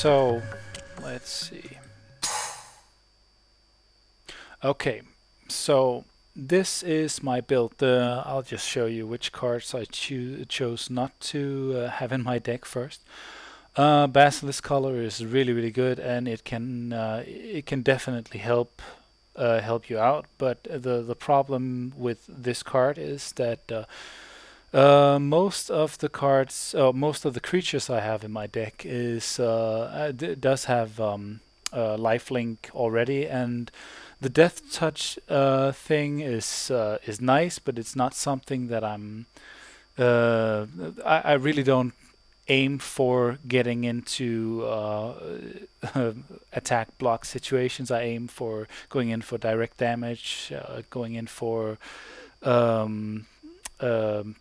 So let's see. Okay, so this is my build. I'll just show you which cards I chose not to have in my deck first. Basilisk color is really good, and it can definitely help you out. But the problem with this card is that most of the creatures I have in my deck does have lifelink already, and the death touch thing is nice, but it's not something that uh, I really don't aim for getting into attack block situations. I aim for going in for direct damage, going in for um, um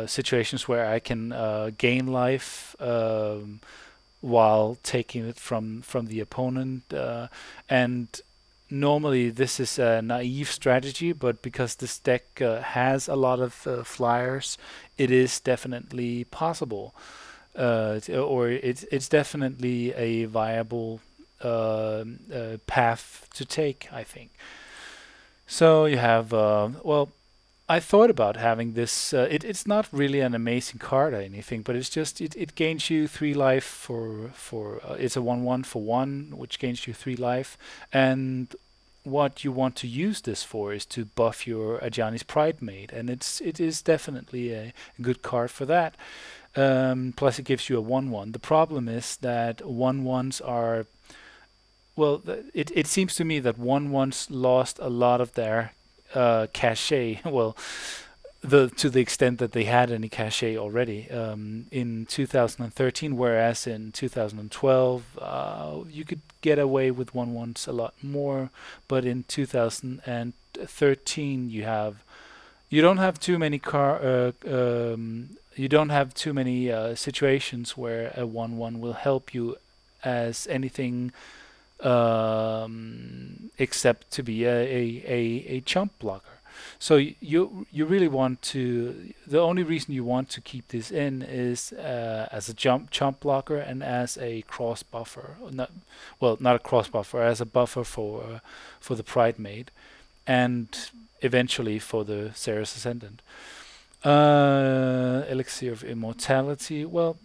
situations where I can gain life while taking it from the opponent. And normally this is a naive strategy, but because this deck has a lot of flyers, it is definitely possible, or it's definitely a viable path to take, I think. So you have well, I thought about having this. It's not really an amazing card or anything, but it's just it gains you 3 life for it's a 1/1 for one, which gains you 3 life. And what you want to use this for is to buff your Ajani's Pride Mate, and it is definitely a good card for that. Plus, it gives you a 1/1. The problem is that 1/1s are well. It seems to me that 1/1s lost a lot of their cachet. Well, to the extent that they had any cachet already in 2013, whereas in 2012 you could get away with 1/1s a lot more, but in 2013 you don't have too many you don't have too many situations where a 1/1 will help you as anything except to be a chump blocker. So you really want to. The only reason you want to keep this in is as a chump blocker and as a cross buffer. Not well, not a cross buffer, as a buffer for the Pride Mate, and eventually for the Ceres Ascendant. Elixir of Immortality. Well,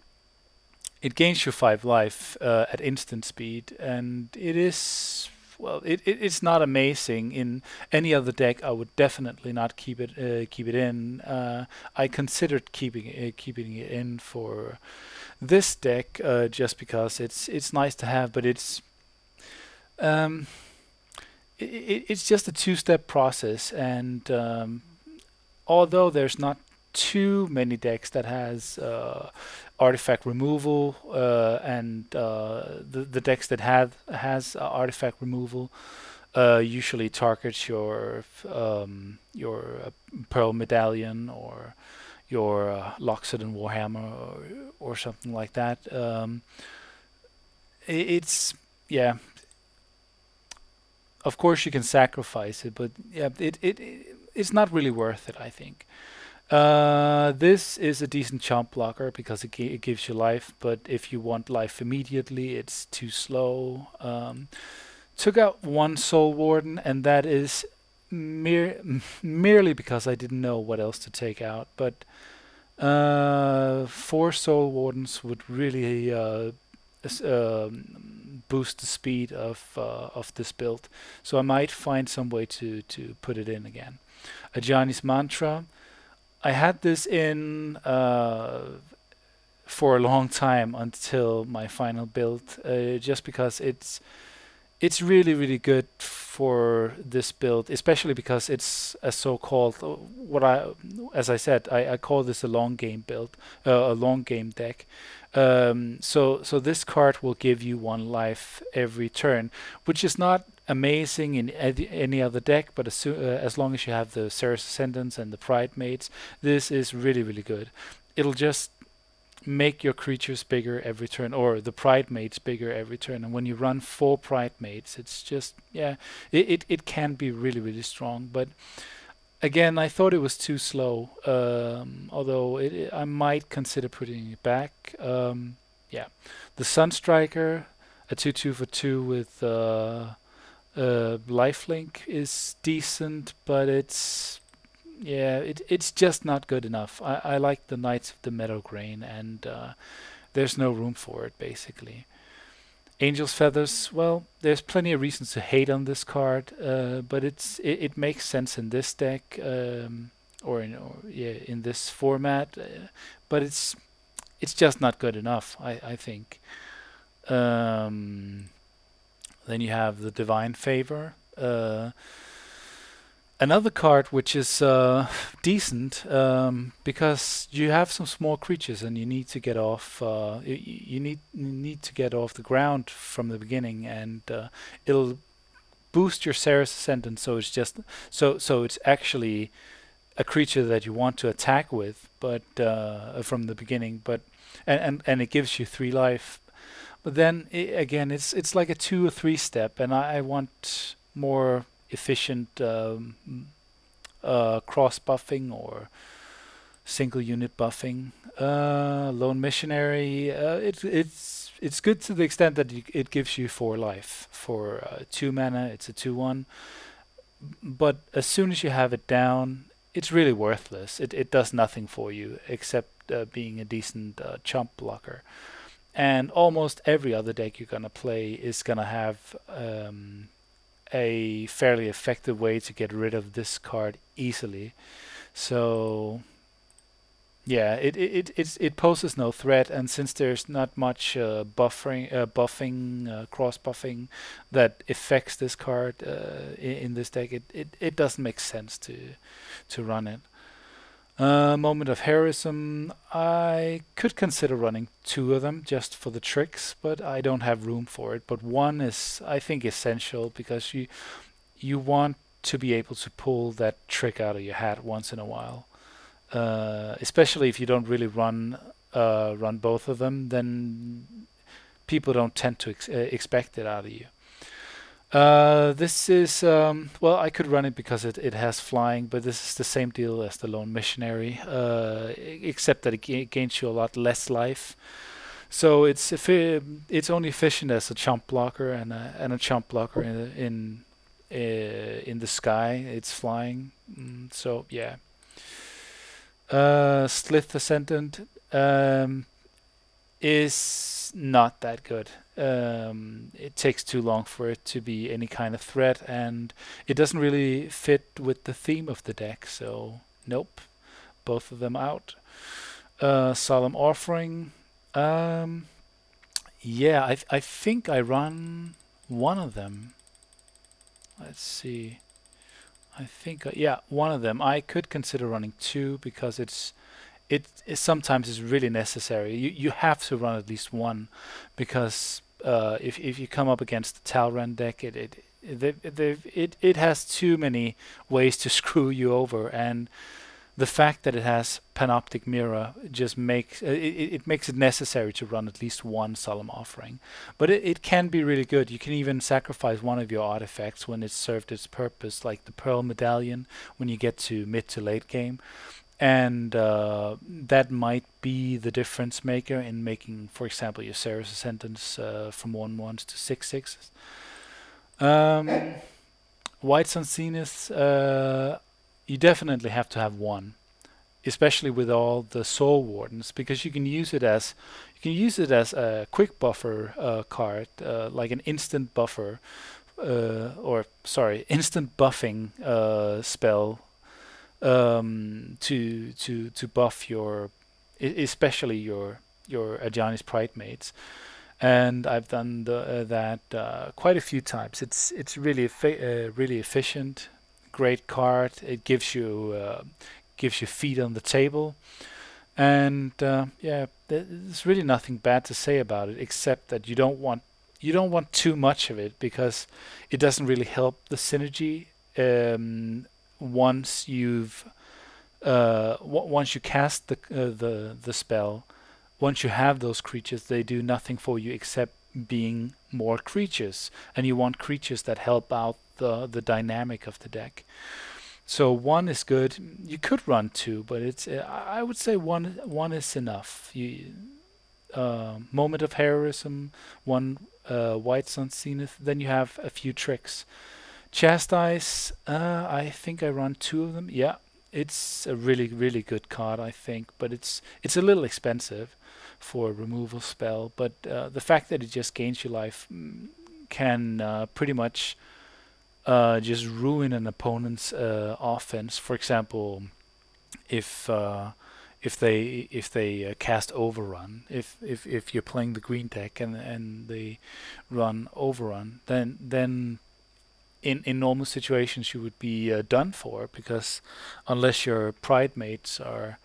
it gains you 5 life at instant speed, and it is well. It's not amazing in any other deck. I would definitely not keep it in. I considered keeping it in for this deck just because it's nice to have, but um, it's just a two-step process, and although there's not too many decks that has artifact removal, and the decks that has artifact removal usually targets your Pearl Medallion or your Loxodon Warhammer or something like that. It's yeah. Of course, you can sacrifice it, but yeah, it's not really worth it, I think. This is a decent chump blocker because it gives you life, but if you want life immediately, it's too slow. Took out 1 Soul Warden, and that is merely because I didn't know what else to take out. But 4 Soul Wardens would really boost the speed of this build, so I might find some way to put it in again. Ajani's Mantra. I had this in for a long time until my final build, just because it's really good for this build, especially because it's a so-called as I said, I call this a long game build, a long game deck. So this card will give you 1 life every turn, which is not amazing in any other deck, but as long as you have the Ceres Ascendants and the Pride Mates, this is really good. It'll just make your creatures bigger every turn, or the Pride Mates bigger every turn. And when you run 4 Pride Mates, it's just yeah, it can be really strong. But again, I thought it was too slow. Although I might consider putting it back. yeah, the Sunstriker, a 2/2 for 2 with lifelink is decent, but it's just not good enough. I like the Knights of the Meadow Grain, and there's no room for it basically. Angel's Feathers, well, there's plenty of reasons to hate on this card, but it makes sense in this deck, in this format, but it's just not good enough, I think. Um, then you have the Divine Favor, another card which is decent, because you have some small creatures and you need to get off. You need to get off the ground from the beginning, and it'll boost your Sarah's Ascendant. So it's just so it's actually a creature that you want to attack with, but from the beginning. But and it gives you 3 life. But then again, it's like a 2 or 3 step, and I want more efficient cross buffing or single unit buffing. Lone Missionary, it's good to the extent that it gives you 4 life for 2 mana. It's a 2/1, but as soon as you have it down, it's really worthless. It does nothing for you except being a decent chump blocker. And almost every other deck you're gonna play is gonna have a fairly effective way to get rid of this card easily. So yeah, it poses no threat, and since there's not much cross buffing that affects this card in this deck, it doesn't make sense to run it. Moment of Heroism, I could consider running 2 of them just for the tricks, but I don't have room for it. But 1 is, I think, essential, because you want to be able to pull that trick out of your hat once in a while. Especially if you don't really run both of them, then people don't tend to expect it out of you. This is, well, I could run it because it has flying, but this is the same deal as the Lone Missionary, except that it gains you a lot less life. So it's only efficient as a chump blocker, and a chump blocker in the sky. It's flying, so yeah. Slith Ascendant is not that good. It takes too long for it to be any kind of threat, and it doesn't really fit with the theme of the deck, so nope, both of them out. Solemn Offering, yeah, I think I run 1 of them. Let's see. I think, yeah, 1 of them. I could consider running 2 because it sometimes is really necessary. You have to run at least 1, because if you come up against the Talrand deck, it has too many ways to screw you over, and the fact that it has Panoptic Mirror just makes it makes it necessary to run at least 1 Solemn Offering. But it can be really good. You can even sacrifice 1 of your artifacts when it's served its purpose, like the Pearl Medallion when you get to mid to late game. And that might be the difference maker in making, for example, your Sarah's Ascendants from 1/1s to 6/6s. White Sun Zenith, you definitely have to have 1, especially with all the Soul Wardens, because you can use it as a quick buffer card, like an instant buffer, instant buffing spell. To buff your, especially your Ajani's Pridemates, and I've done that quite a few times. It's really really efficient, great card. It gives you feet on the table, and yeah, there's really nothing bad to say about it, except that you don't want too much of it, because it doesn't really help the synergy. Once you cast the spell, once you have those creatures, they do nothing for you except being more creatures, and you want creatures that help out the dynamic of the deck. So 1 is good. You could run 2, but I would say one is enough. Moment of Heroism, one White Sun Zenith. Then you have a few tricks. Chastise, I think I run two of them. Yeah, it's a really, really good card, I think, but it's a little expensive for a removal spell. But the fact that it just gains your life can pretty much just ruin an opponent's offense. For example, if if they cast Overrun, if you're playing the green deck and they run Overrun, then in normal situations you would be done for, because unless your Pride mates are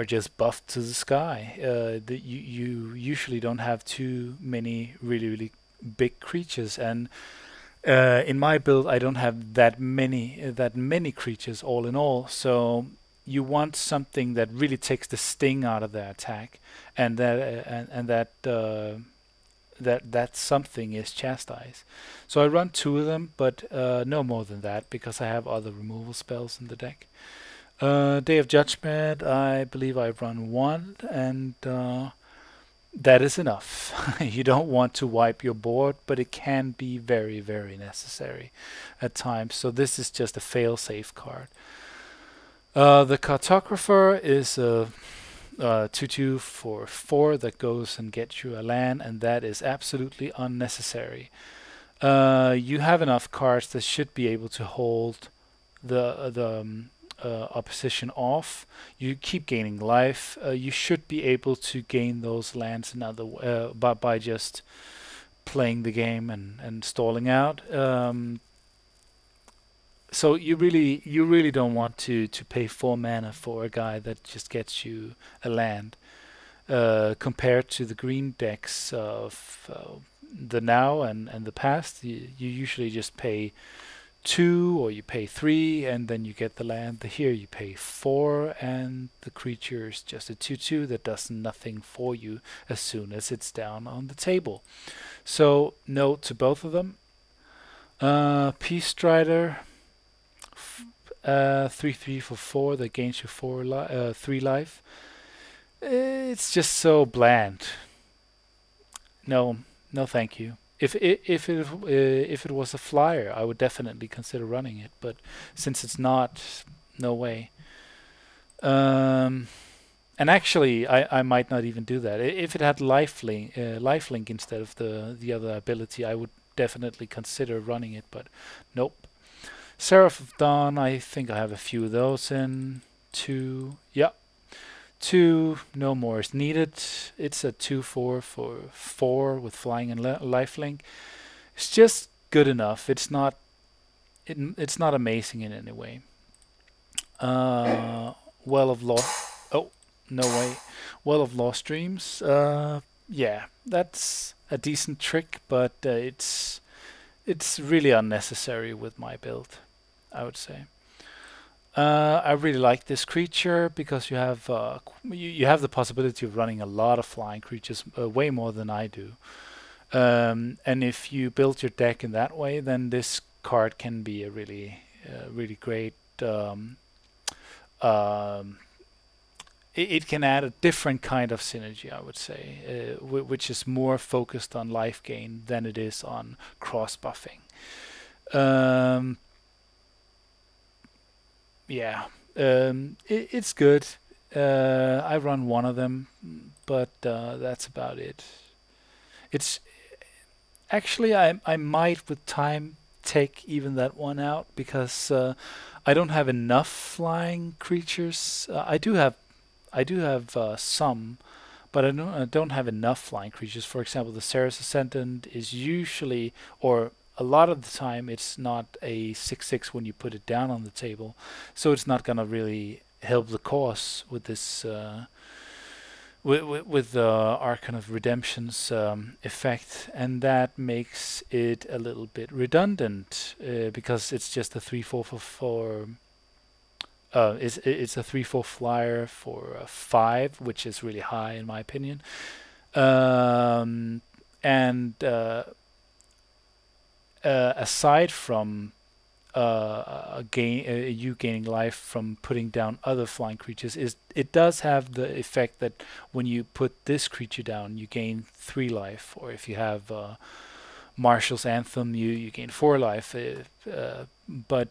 just buffed to the sky, you usually don't have too many really big creatures. And in my build, I don't have that many creatures all in all. So you want something that really takes the sting out of the attack, and that something is Chastise. So I run two of them, but no more than that, because I have other removal spells in the deck. Day of Judgment, I believe I run one, and that is enough. You don't want to wipe your board, but it can be very necessary at times. So this is just a fail-safe card. The Cartographer is a 2/2 for 4 that goes and gets you a land, and that is absolutely unnecessary. You have enough cards that should be able to hold the opposition off. You keep gaining life. You should be able to gain those lands by just playing the game and stalling out. So you really don't want to pay 4 mana for a guy that just gets you a land. Compared to the green decks of the now and the past, you usually just pay 2 or you pay 3 and then you get the land. Here you pay 4 and the creature is just a 2/2 that does nothing for you as soon as it's down on the table. So no to both of them. Peace Strider, 3/3 for 4 that gains you 3 life. It's just so bland. No, no, thank you. If it was a flyer, I would definitely consider running it. But since it's not, no way. And actually, I might not even do that. If it had lifelink instead of the other ability, I would definitely consider running it. But nope. Seraph of Dawn, I think I have a few of those in. 2, yeah. 2, no more is needed. It's a 2/4 for 4 with flying and lifelink. It's just good enough. It's not amazing in any way. Well of Lost. Oh, no way. Well of Lost Dreams. Yeah, that's a decent trick, but it's really unnecessary with my build, I would say. I really like this creature because you have you have the possibility of running a lot of flying creatures, way more than I do. And if you build your deck in that way, then this card can be a really great. It can add a different kind of synergy, I would say, which is more focused on life gain than it is on cross buffing. Yeah, it's good. I run one of them, but that's about it. It's actually I might with time take even that one out, because I don't have enough flying creatures. I do have some, but I don't have enough flying creatures. For example, the Ceres Ascendant is usually, or a lot of the time, it's not a 6/6 when you put it down on the table, so it's not gonna really help the cause with this with the Archon of Redemption's effect, and that makes it a little bit redundant, because it's just a 3/4 for 4. It's a 3/4 flyer for 5, which is really high in my opinion. And aside from you gaining life from putting down other flying creatures is it does have the effect that when you put this creature down, you gain 3 life, or if you have Marshall's Anthem, you gain 4 life. But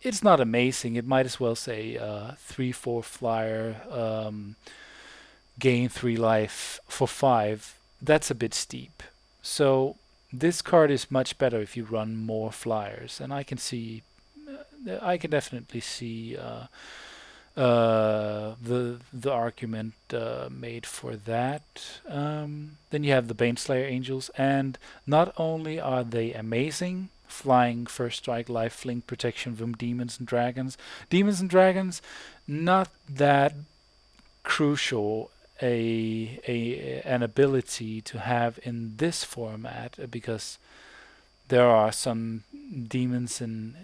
it's not amazing. It might as well say 3/4 flyer, gain 3 life for 5. That's a bit steep. So this card is much better if you run more flyers, and I can definitely see the argument made for that. Then you have the Baneslayer Angels, and not only are they amazing, flying, first strike, lifelink, protection from demons and dragons. Demons and dragons, not that crucial an ability to have in this format, because there are some demons in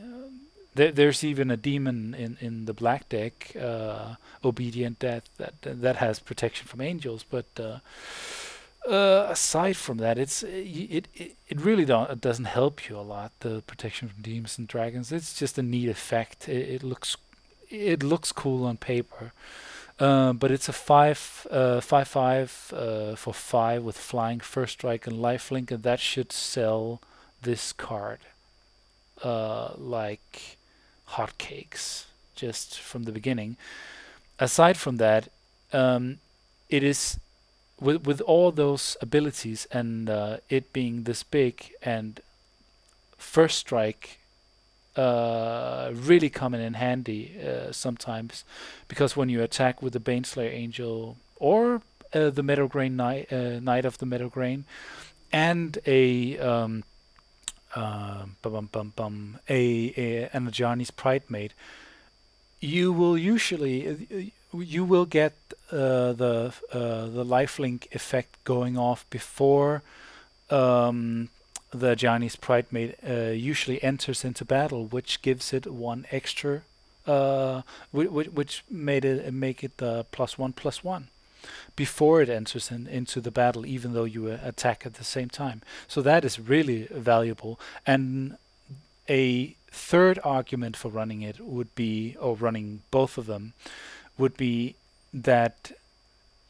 there's even a demon in the black deck, Obedient Death, that has protection from angels. But aside from that, it really doesn't help you a lot. The protection from demons and dragons. It's just a neat effect. It looks cool on paper. But it's a 5/5 for 5 with flying, first strike, and lifelink, and that should sell this card like hotcakes just from the beginning. Aside from that, it is with all those abilities and it being this big and first strike really coming in handy sometimes, because when you attack with the Baneslayer Angel or the Meadowgrain Knight of the Meadowgrain and an Anajani's Pridemate, you will usually you will get the lifelink effect going off before the Johnny's Pridemate usually enters into battle, which gives it 1 extra, which make it +1/+1 before it enters into the battle, even though you attack at the same time. So that is really valuable. And a third argument for running it would be, or running both of them, would be that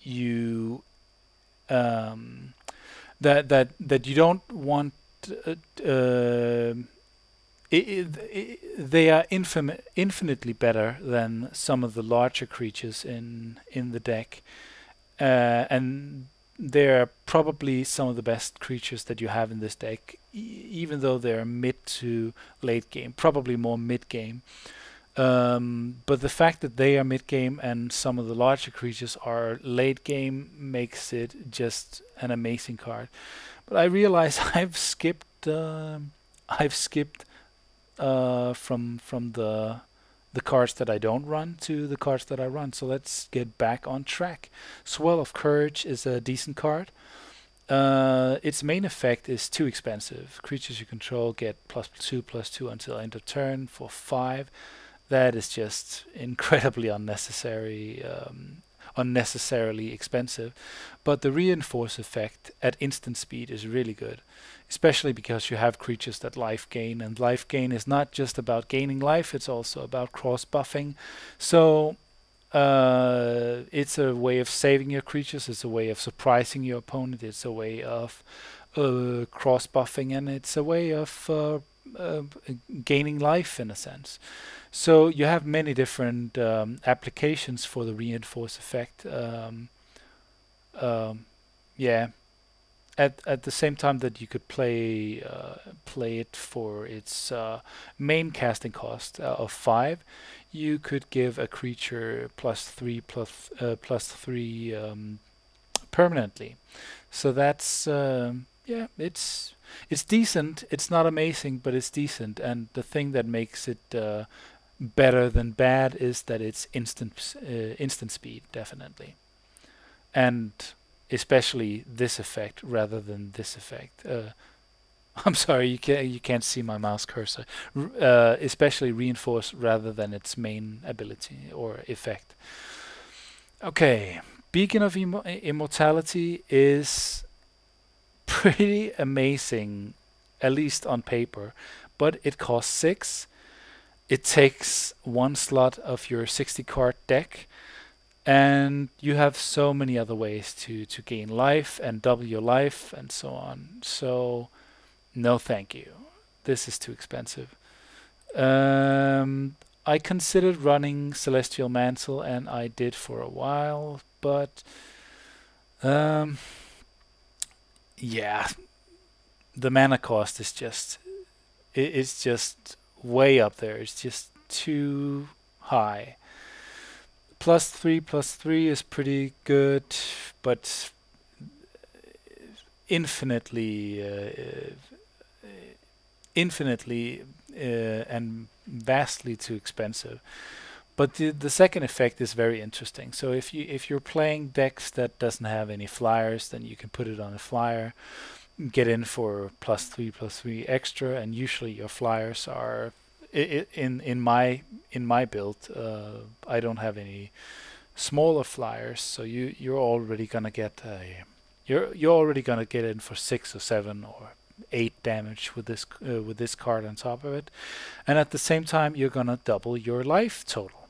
you that you don't want they are infinitely better than some of the larger creatures in the deck, and they're probably some of the best creatures that you have in this deck, even though they're mid to late game, probably more mid game. But the fact that they are mid game and some of the larger creatures are late game makes it just an amazing card. But I realize I've skipped from the cards that I don't run to the cards that I run. So let's get back on track. Swell of Courage is a decent card. Its main effect is too expensive. Creatures you control get +2/+2 until end of turn for 5. That is just incredibly unnecessarily expensive. But the reinforce effect at instant speed is really good, especially because you have creatures that life gain, and life gain is not just about gaining life, it's also about cross buffing. So it's a way of saving your creatures, it's a way of surprising your opponent, it's a way of cross buffing, and it's a way of gaining life in a sense. So you have many different applications for the reinforce effect. Yeah, at the same time that you could play it for its main casting cost of 5, you could give a creature +3/+3 permanently. So that's yeah, it's decent. It's not amazing, but it's decent. And the thing that makes it better than bad is that it's instant speed, definitely, and especially this effect rather than this effect. I'm sorry, you can't see my mouse cursor. Especially reinforce rather than its main ability or effect. Okay, Beacon of Immortality is pretty amazing, at least on paper, but it costs 6. It takes 1 slot of your 60 card deck, and you have so many other ways to gain life and double your life and so on. So, no thank you. This is too expensive. I considered running Celestial Mantle, and I did for a while, but um, yeah, the mana cost is just it's just way up there. It's just too high. +3 is pretty good, but infinitely, infinitely, and vastly too expensive. But the second effect is very interesting. So if you're playing decks that doesn't have any flyers, then you can put it on a flyer, get in for +3 extra, and usually your flyers are in my build. I don't have any smaller flyers, so you're already gonna get you're already gonna get in for 6 or 7 or 8 damage with this card on top of it, and at the same time you're gonna double your life total.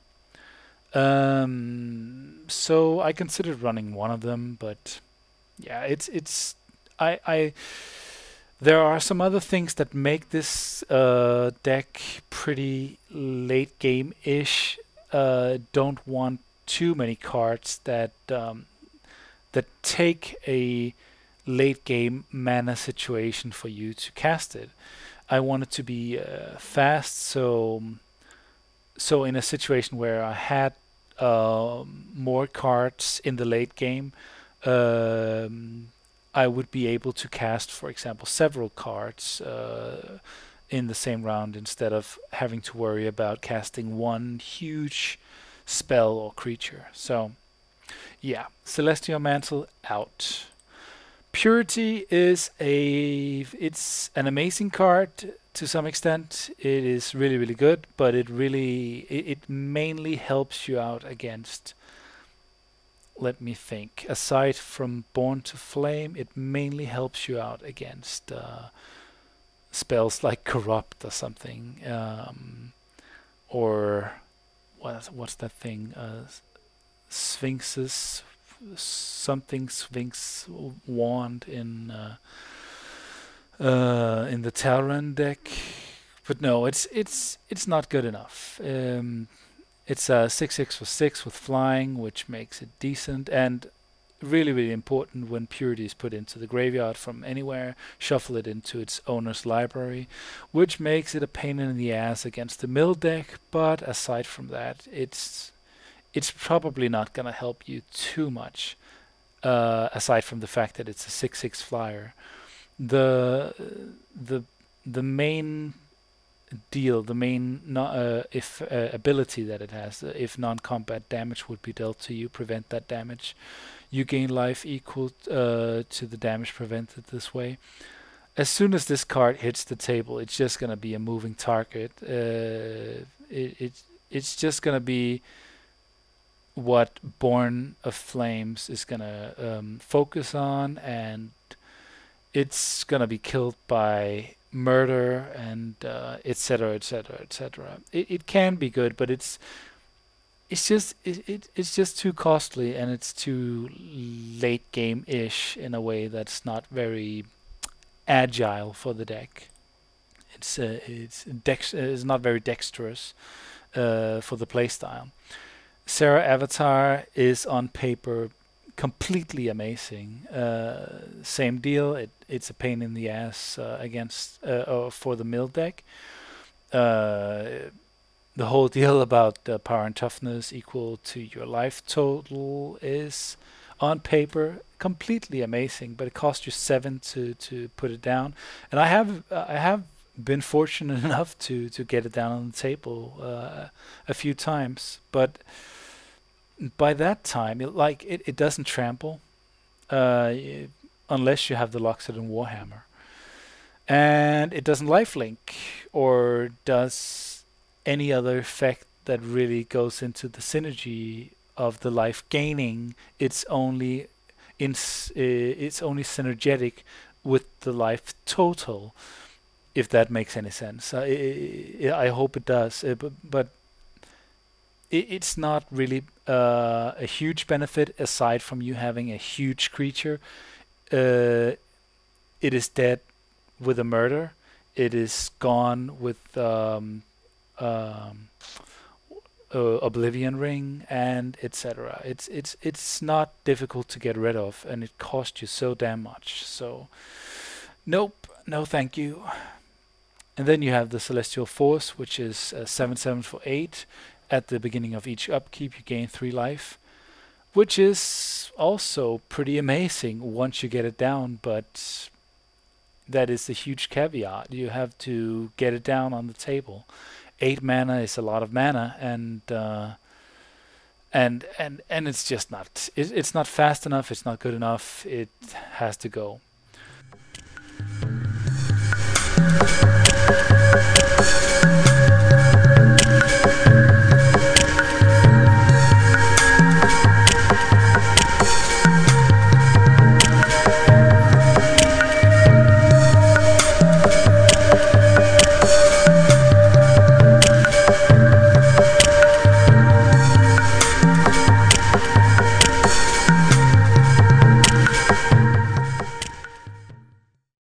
So I considered running one of them, but yeah, it's I there are some other things that make this deck pretty late game-ish. Don't want too many cards that take a late game mana situation for you to cast it. I want it to be fast, so in a situation where I had more cards in the late game, I would be able to cast, for example, several cards in the same round instead of having to worry about casting one huge spell or creature. So, yeah, Celestial Mantle out. Purity is it's an amazing card to some extent. It is really, really good, but it mainly helps you out against, let me think, aside from Born to Flame, it mainly helps you out against spells like Corrupt or something, or what's that thing? Sphinx's something Sphinx wand in the Talrun deck, but no, it's not good enough. It's a 6/6 for 6 with flying, which makes it decent, and really, really important when Purity is put into the graveyard from anywhere, shuffle it into its owner's library, which makes it a pain in the ass against the mill deck, but aside from that, it's probably not going to help you too much, aside from the fact that it's a 6/6 flyer. The the main deal, the main if ability that it has, if non-combat damage would be dealt to you, prevent that damage. You gain life equal to the damage prevented this way. As soon as this card hits the table, it's just gonna be a moving target. It's just gonna be what Born of Flames is gonna focus on, and it's gonna be killed by murder and etc., etc., etc. It can be good, but it's just too costly, and it's too late game-ish in a way that's not very agile for the deck. It's not very dexterous for the playstyle. Sarah Avatar is on paper completely amazing. Same deal. It's a pain in the ass against or for the mill deck. The whole deal about power and toughness equal to your life total is on paper completely amazing, but it costs you 7 to put it down. And I have been fortunate enough to get it down on the table a few times, but by that time, it doesn't trample unless you have the Loxodon Warhammer, and it doesn't lifelink or does any other effect that really goes into the synergy of the life gaining. It's only synergetic with the life total. if that makes any sense. I hope it does. But it's not really a huge benefit aside from you having a huge creature. Uh, it is dead with a murder. It is gone with um, Oblivion Ring and etc. It's not difficult to get rid of, and it costs you so damn much. So nope, no thank you. And then you have the Celestial Force, which is 7/7 for 8. At the beginning of each upkeep, you gain 3 life, which is also pretty amazing once you get it down, but that is the huge caveat. You have to get it down on the table. 8 mana is a lot of mana, and it's just not. It's not fast enough. It's not good enough. It has to go.